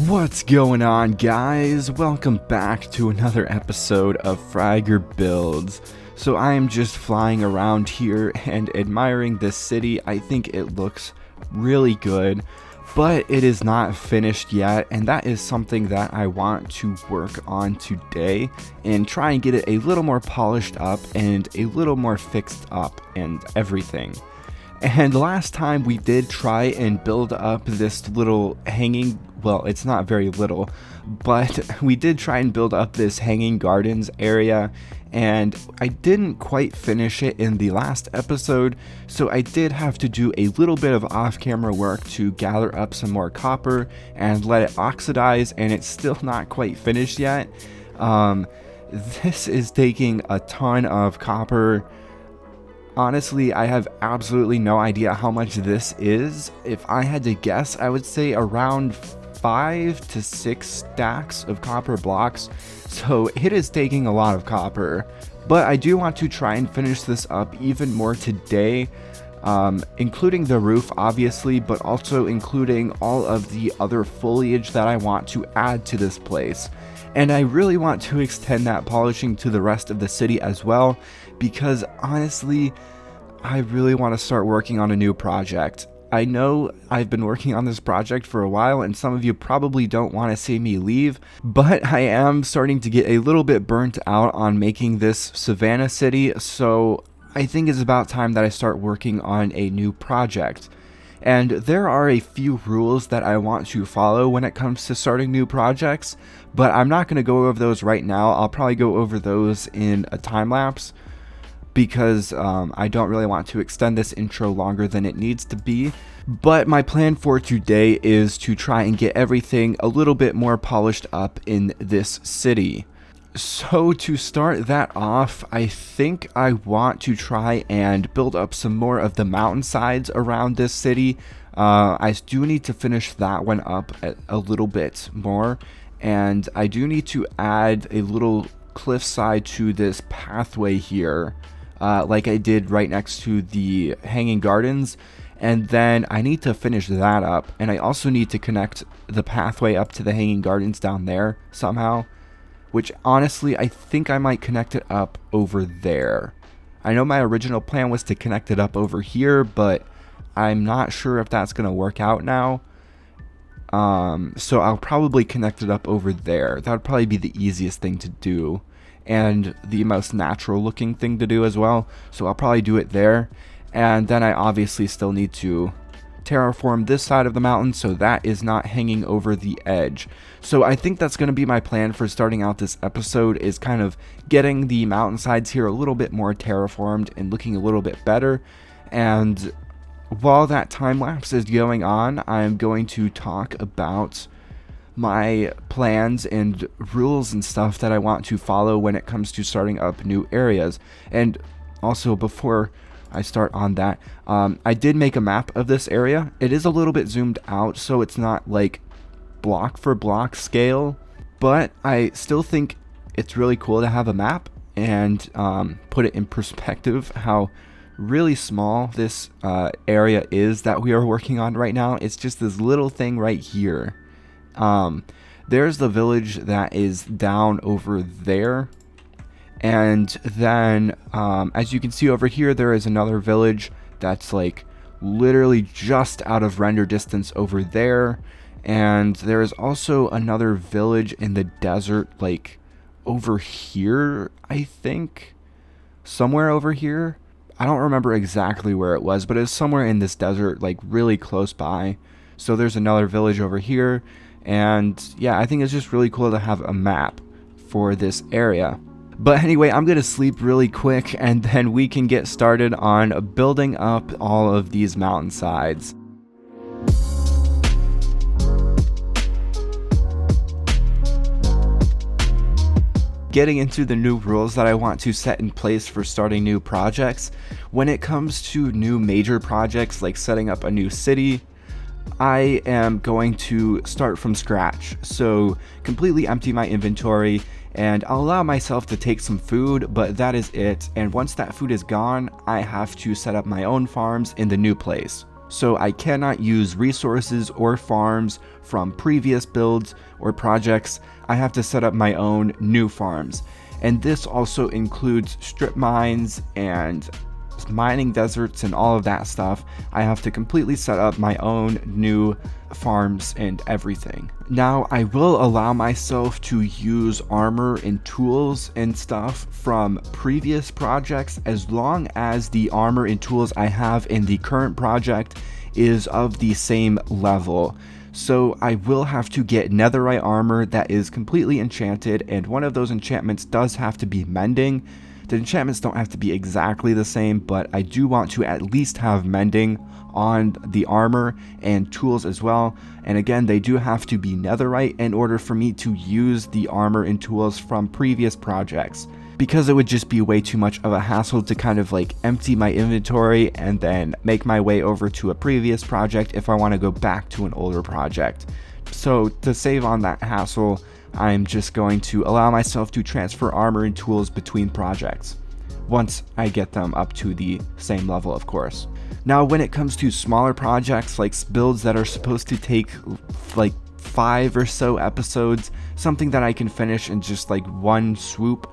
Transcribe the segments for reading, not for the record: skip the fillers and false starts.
What's going on, guys? Welcome back to another episode of Fragger Builds. So I am just flying around here and admiring this city. I think it looks really good, but it is not finished yet, and that is something that I want to work on today and try and get it a little more polished up and a little more fixed up and everything. And last time we did try and build up this little hanging, well, it's not very little, but we did try and build up this hanging gardens area, and I didn't quite finish it in the last episode, so I did have to do a little bit of off-camera work to gather up some more copper and let it oxidize, and it's still not quite finished yet. This is taking a ton of copper. Honestly, I have absolutely no idea how much this is. If I had to guess, I would say around 5 to 6 stacks of copper blocks. So it is taking a lot of copper. But I do want to try and finish this up even more today, including the roof, obviously, but also including all of the other foliage that I want to add to this place. And I really want to extend that polishing to the rest of the city as well, because honestly, I really want to start working on a new project. I know I've been working on this project for a while, and some of you probably don't want to see me leave, but I am starting to get a little bit burnt out on making this Savanna city, so I think it's about time that I start working on a new project. And there are a few rules that I want to follow when it comes to starting new projects, but I'm not going to go over those right now. I'll probably go over those in a time lapse, because I don't really want to extend this intro longer than it needs to be. But my plan for today is to try and get everything a little bit more polished up in this city. So to start that off, I think I want to try and build up some more of the mountainsides around this city. I do need to finish that one up a little bit more, and I do need to add a little cliffside to this pathway here, like I did right next to the hanging gardens. And then I need to finish that up, and I also need to connect the pathway up to the hanging gardens down there somehow. Which honestly, I think I might connect it up over there. I know my original plan was to connect it up over here, but I'm not sure if that's going to work out now. So I'll probably connect it up over there. That would probably be the easiest thing to do, and the most natural looking thing to do as well. So I'll probably do it there. And then I obviously still need to terraform this side of the mountain so that is not hanging over the edge. So I think that's going to be my plan for starting out this episode, is kind of getting the mountainsides here a little bit more terraformed and looking a little bit better. And while that time lapse is going on, I'm going to talk about my plans and rules and stuff that I want to follow when it comes to starting up new areas. And also, before I start on that, I did make a map of this area. It is a little bit zoomed out, so it's not like block for block scale, but I still think it's really cool to have a map and put it in perspective how really small this area is that we are working on right now. It's just this little thing right here. There's the village that is down over there. And then, as you can see over here, there is another village that's like literally just out of render distance over there. And there is also another village in the desert, like over here, I think. Somewhere over here. I don't remember exactly where it was, but it's somewhere in this desert, like really close by. So there's another village over here. And yeah, I think it's just really cool to have a map for this area. But anyway, I'm going to sleep really quick, and then we can get started on building up all of these mountainsides. Getting into the new rules that I want to set in place for starting new projects. When it comes to new major projects like setting up a new city, I am going to start from scratch. So completely empty my inventory, and I'll allow myself to take some food, but that is it. And once that food is gone, I have to set up my own farms in the new place. so I cannot use resources or farms from previous builds or projects. I have to set up my own new farms, and this also includes strip mines and mining deserts and all of that stuff. I have to completely set up my own new farms and everything. Now, I will allow myself to use armor and tools and stuff from previous projects as long as the armor and tools I have in the current project is of the same level. So I will have to get netherite armor that is completely enchanted, and one of those enchantments does have to be mending. The enchantments don't have to be exactly the same, but I do want to at least have mending on the armor and tools as well. And again, they do have to be netherite in order for me to use the armor and tools from previous projects, because it would just be way too much of a hassle to kind of like empty my inventory and then make my way over to a previous project if I want to go back to an older project. So to save on that hassle, I'm just going to allow myself to transfer armor and tools between projects, once I get them up to the same level, of course. Now, when it comes to smaller projects, like builds that are supposed to take like 5 or so episodes, something that I can finish in just like one swoop,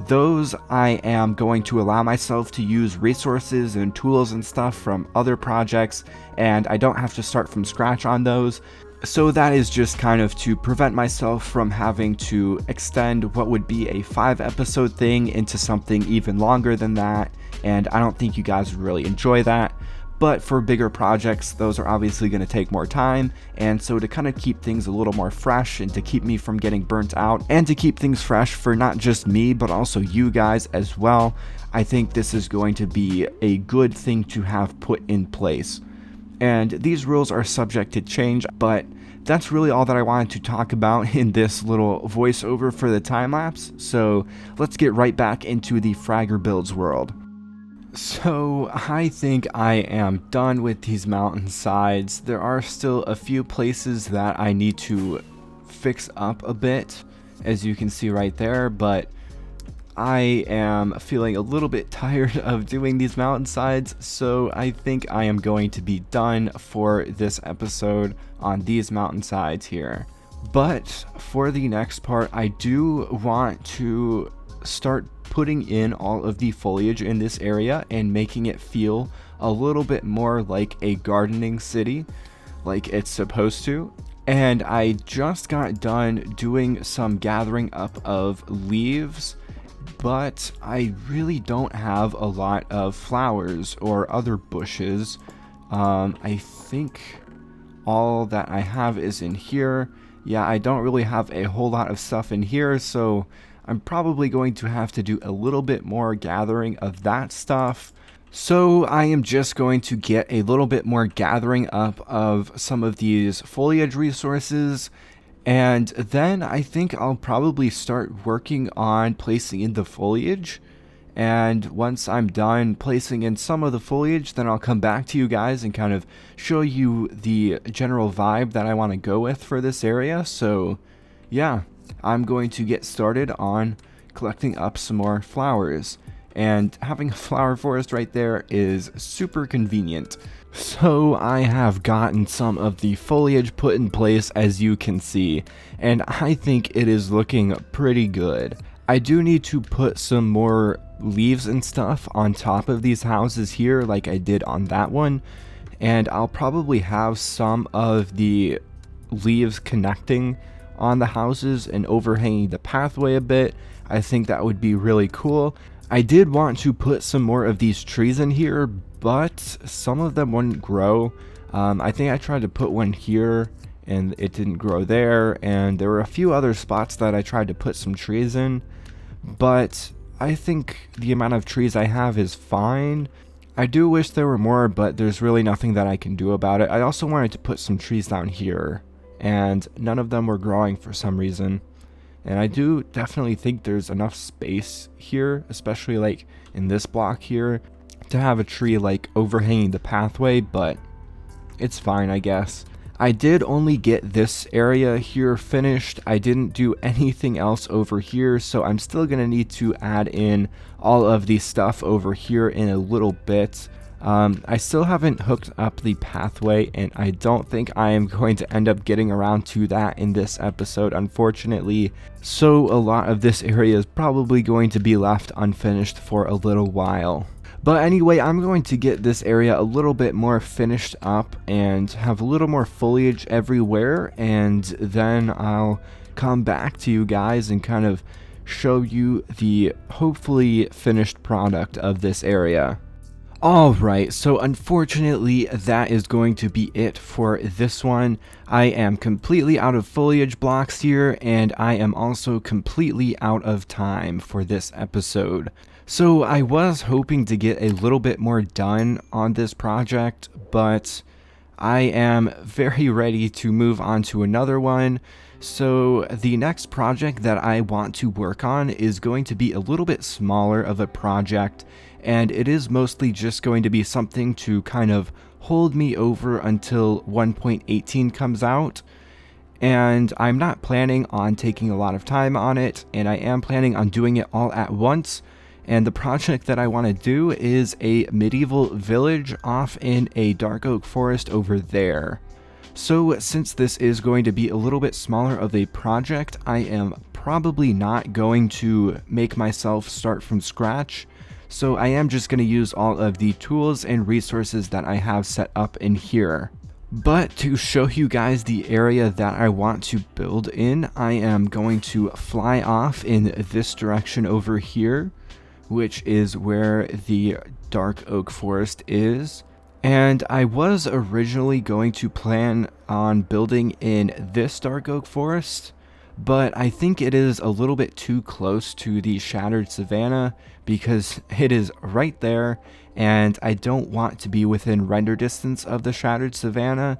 those I am going to allow myself to use resources and tools and stuff from other projects, and I don't have to start from scratch on those. So that is just kind of to prevent myself from having to extend what would be a 5-episode thing into something even longer than that, and I don't think you guys would really enjoy that. But for bigger projects, those are obviously going to take more time, and so to kind of keep things a little more fresh and to keep me from getting burnt out, and to keep things fresh for not just me but also you guys as well, I think this is going to be a good thing to have put in place. And these rules are subject to change, but that's really all that I wanted to talk about in this little voiceover for the time-lapse. So let's get right back into the Fragger Builds world. So I think I am done with these mountainsides. There are still a few places that I need to fix up a bit, as you can see right there, but I am feeling a little bit tired of doing these mountainsides, so I think I am going to be done for this episode on these mountainsides here. But for the next part, I do want to start putting in all of the foliage in this area and making it feel a little bit more like a gardening city, like it's supposed to. And I just got done doing some gathering up of leaves, but I really don't have a lot of flowers or other bushes. I think all that I have is in here. Yeah, I don't really have a whole lot of stuff in here, so I'm probably going to have to do a little bit more gathering of that stuff. So I am just going to get a little bit more gathering up of some of these foliage resources, and then I think I'll probably start working on placing in the foliage. And once I'm done placing in some of the foliage, then I'll come back to you guys and kind of show you the general vibe that I want to go with for this area. So yeah, I'm going to get started on collecting up some more flowers. And having a flower forest right there is super convenient. So I have gotten some of the foliage put in place, as you can see, and I think it is looking pretty good. I do need to put some more leaves and stuff on top of these houses here like I did on that one, and I'll probably have some of the leaves connecting on the houses and overhanging the pathway a bit. I think that would be really cool. I did want to put some more of these trees in here, but some of them wouldn't grow. I think I tried to put one here and it didn't grow there, and there were a few other spots that I tried to put some trees in, but I think the amount of trees I have is fine. I do wish there were more, but there's really nothing that I can do about it. I also wanted to put some trees down here, and none of them were growing for some reason. And I do definitely think there's enough space here, especially like in this block here, to have a tree like overhanging the pathway, but it's fine, I guess. I did only get this area here finished. I didn't do anything else over here, so I'm still gonna need to add in all of the stuff over here in a little bit. I still haven't hooked up the pathway, and I don't think I am going to end up getting around to that in this episode, unfortunately. So a lot of this area is probably going to be left unfinished for a little while. But anyway, I'm going to get this area a little bit more finished up and have a little more foliage everywhere, and then I'll come back to you guys and kind of show you the hopefully finished product of this area. Alright, so unfortunately that is going to be it for this one. I am completely out of foliage blocks here, and I am also completely out of time for this episode. So I was hoping to get a little bit more done on this project, but I am very ready to move on to another one. So the next project that I want to work on is going to be a little bit smaller of a project, and it is mostly just going to be something to kind of hold me over until 1.18 comes out. And I'm not planning on taking a lot of time on it, and I am planning on doing it all at once. And the project that I want to do is a medieval village off in a dark oak forest over there. So since this is going to be a little bit smaller of a project, I am probably not going to make myself start from scratch. So I am just going to use all of the tools and resources that I have set up in here. But to show you guys the area that I want to build in, I am going to fly off in this direction over here, which is where the dark oak forest is. And I was originally going to plan on building in this dark oak forest, but I think it is a little bit too close to the shattered savanna because it is right there, and I don't want to be within render distance of the shattered savanna.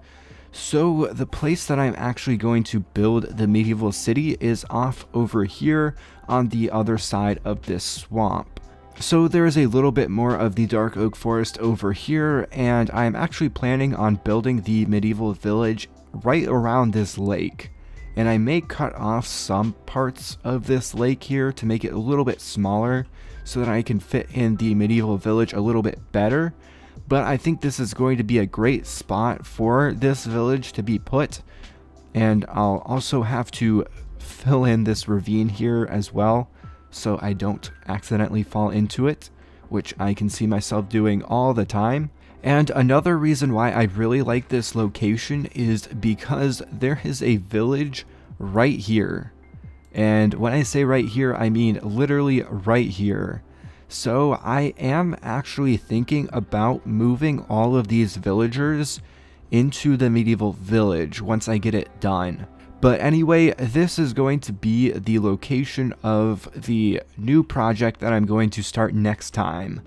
So the place that I'm actually going to build the medieval city is off over here on the other side of this swamp. So there is a little bit more of the dark oak forest over here, and I'm actually planning on building the medieval village right around this lake. And I may cut off some parts of this lake here to make it a little bit smaller so that I can fit in the medieval village a little bit better. But I think this is going to be a great spot for this village to be put. And I'll also have to fill in this ravine here as well, so I don't accidentally fall into it, which I can see myself doing all the time. And another reason why I really like this location is because there is a village right here. And when I say right here, I mean literally right here. So I am actually thinking about moving all of these villagers into the medieval village once I get it done. But anyway, this is going to be the location of the new project that I'm going to start next time.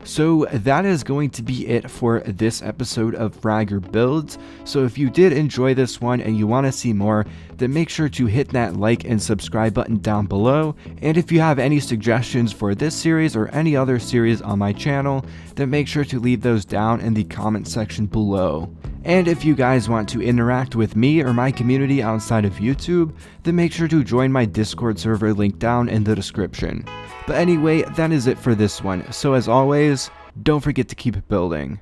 So that is going to be it for this episode of Fragger Builds. So if you did enjoy this one and you want to see more, then make sure to hit that like and subscribe button down below. And if you have any suggestions for this series or any other series on my channel, then make sure to leave those down in the comment section below. And if you guys want to interact with me or my community outside of YouTube, then make sure to join my Discord server linked down in the description. But anyway, that is it for this one. So as always, don't forget to keep building.